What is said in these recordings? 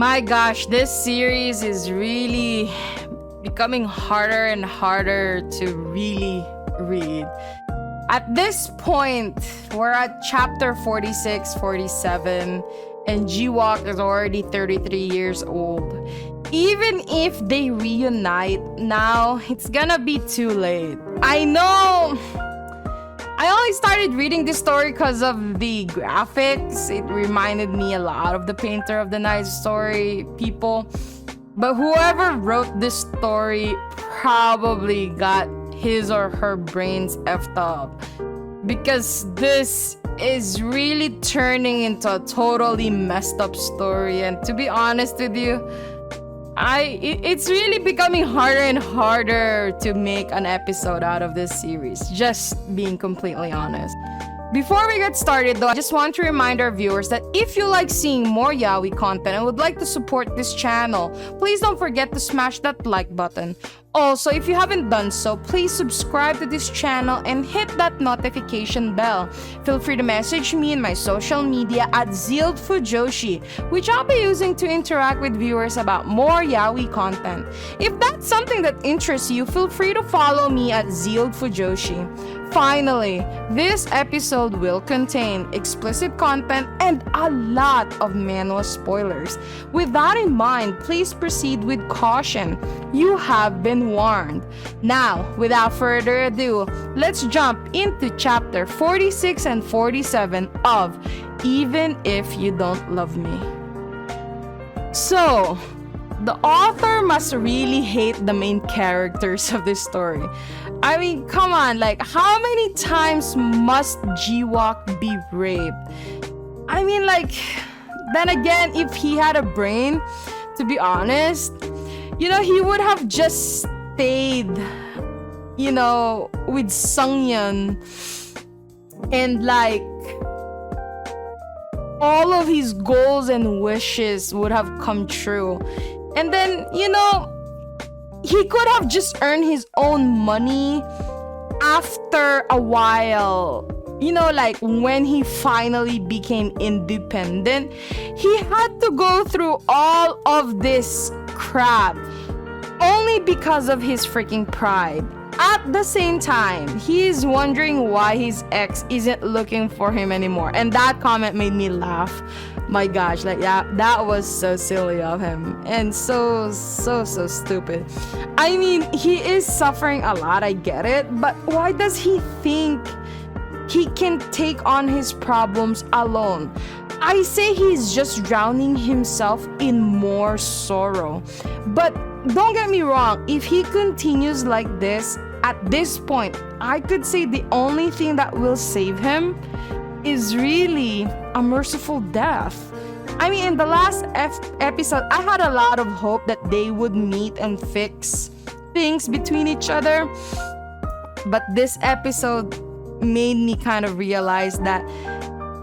My gosh, this series is really becoming harder and harder to really read. At this point, we're at chapter 46, 47, and Jiwook is already 33 years old. Even if they reunite now, it's gonna be too late. I know. I only started reading this story because of the graphics. It reminded me a lot of the Painter of the Night story people. But whoever wrote this story probably got his or her brains effed up. Because this is really turning into a totally messed up story. And to be honest with you, it's really becoming harder and harder to make an episode out of this series, just being completely honest. Before we get started though, I just want to remind our viewers that if you like seeing more yaoi content and would like to support this channel, please don't forget to smash that like button. Also, if you haven't done so, please subscribe to this channel and hit that notification bell. Feel free to message me in my social media at ZEALED FUJOSHI, which I'll be using to interact with viewers about more yaoi content. If that's something that interests you, feel free to follow me at ZEALED FUJOSHI. Finally, this episode will contain explicit content and a lot of manhwa spoilers. With that in mind, please proceed with caution. You have been warned. Now, without further ado, let's jump into chapter 46 and 47 of Even If You Don't Love Me. So, the author must really hate the main characters of this story. I mean, come on, like, how many times must Jiwook be raped? I mean, like, then again, if he had a brain, to be honest, you know, he would have just stayed, you know, with Seung-yeon, and like, all of his goals and wishes would have come true. And then, you know, he could have just earned his own money after a while. You know, like when he finally became independent, he had to go through all of this crap only because of his freaking pride. At the same time, he is wondering why his ex isn't looking for him anymore. And that comment made me laugh. My gosh, like that was so silly of him. And so stupid. I mean, he is suffering a lot, I get it. But why does he think he can take on his problems alone? I say he's just drowning himself in more sorrow. But don't get me wrong, if he continues like this, at this point, I could say the only thing that will save him is really a merciful death. I mean, in the last episode, I had a lot of hope that they would meet and fix things between each other. But this episode made me kind of realize that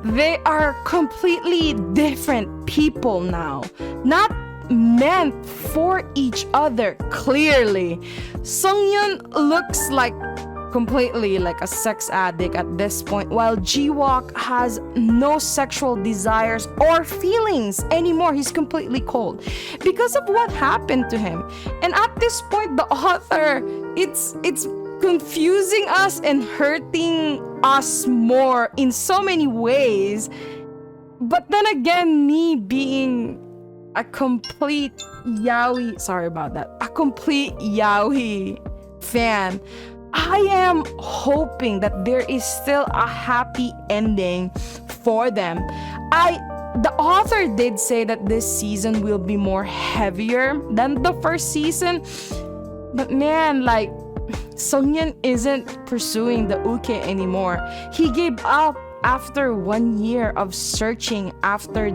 they are completely different people now. Not meant for each other, clearly. Seung-yeon looks like completely like a sex addict at this point, while Jiwook has no sexual desires or feelings anymore. He's completely cold because of what happened to him. And at this point, the author, it's confusing us and hurting us more in so many ways. But then again, me being a complete yaoi fan, I am hoping that there is still a happy ending for them. The author did say that this season will be more heavier than the first season, but man, like, Seung-yeon isn't pursuing the uke anymore. He gave up after 1 year of searching after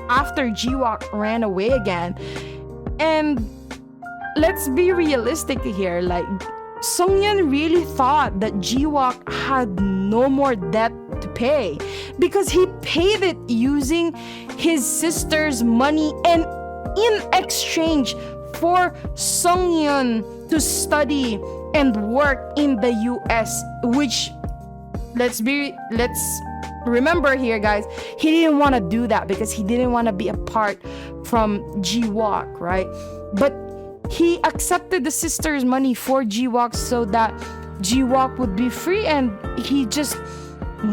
Jiwook ran away again. And let's be realistic here, like, Seung-yeon really thought that Jiwook had no more debt to pay because he paid it using his sister's money, and in exchange for Seung-yeon to study and work in the US, which let's Remember here, guys, he didn't want to do that because he didn't want to be apart from Jiwook, right? But he accepted the sister's money for Jiwook so that Jiwook would be free, and he just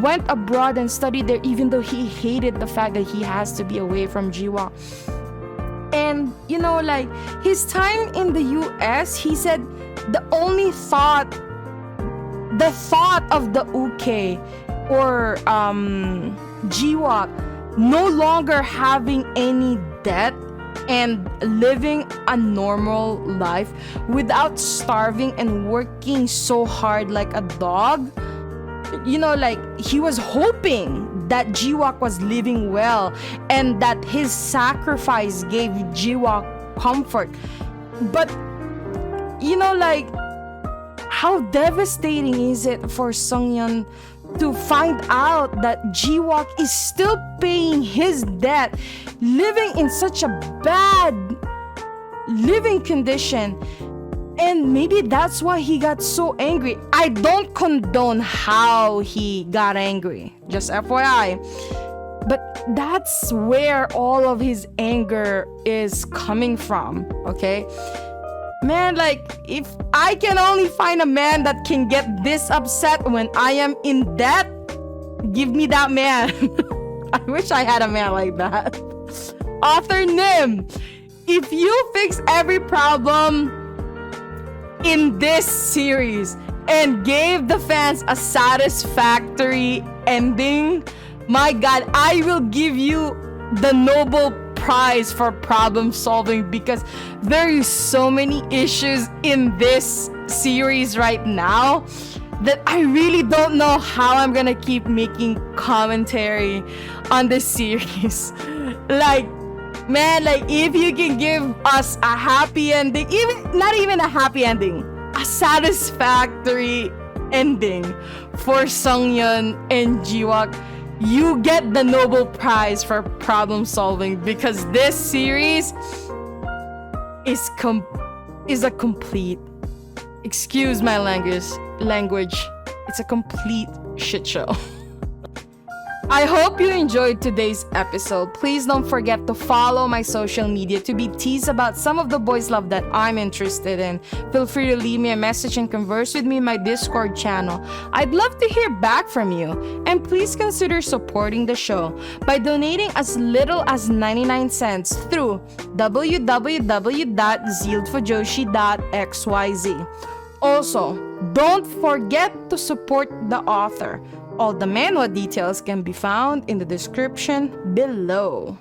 went abroad and studied there, even though he hated the fact that he has to be away from Jiwook. And you know, like, his time in the US, he said the thought of the uke or Jiwook no longer having any debt and living a normal life without starving and working so hard like a dog. You know, like, he was hoping that Jiwook was living well and that his sacrifice gave Jiwook comfort. But you know, like, how devastating is it for Seung-yeon to find out that Jiwook is still paying his debt, living in such a bad living condition. And maybe that's why he got so angry. I don't condone how he got angry, just FYI. But that's where all of his anger is coming from, okay? Man, like, if I can only find a man that can get this upset when I am in debt, give me that man. I wish I had a man like that. Author Nim, if you fix every problem in this series and gave the fans a satisfactory ending, my God, I will give you the Nobel Prize for problem solving, because there is so many issues in this series right now that I really don't know how I'm gonna keep making commentary on this series. Like, man, like, if you can give us a happy ending, even not even a happy ending, a satisfactory ending for Seung-yeon and Jiwook, you get the Nobel Prize for problem solving, because this series is a complete, excuse my language, it's a complete shit show. I hope you enjoyed today's episode. Please don't forget to follow my social media to be teased about some of the boys' love that I'm interested in. Feel free to leave me a message and converse with me in my Discord channel. I'd love to hear back from you. And please consider supporting the show by donating as little as 99 cents through www.zealedfujoshi.xyz. Also, don't forget to support the author. All the manhwa details can be found in the description below.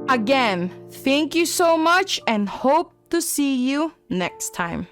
Again, thank you so much and hope to see you next time.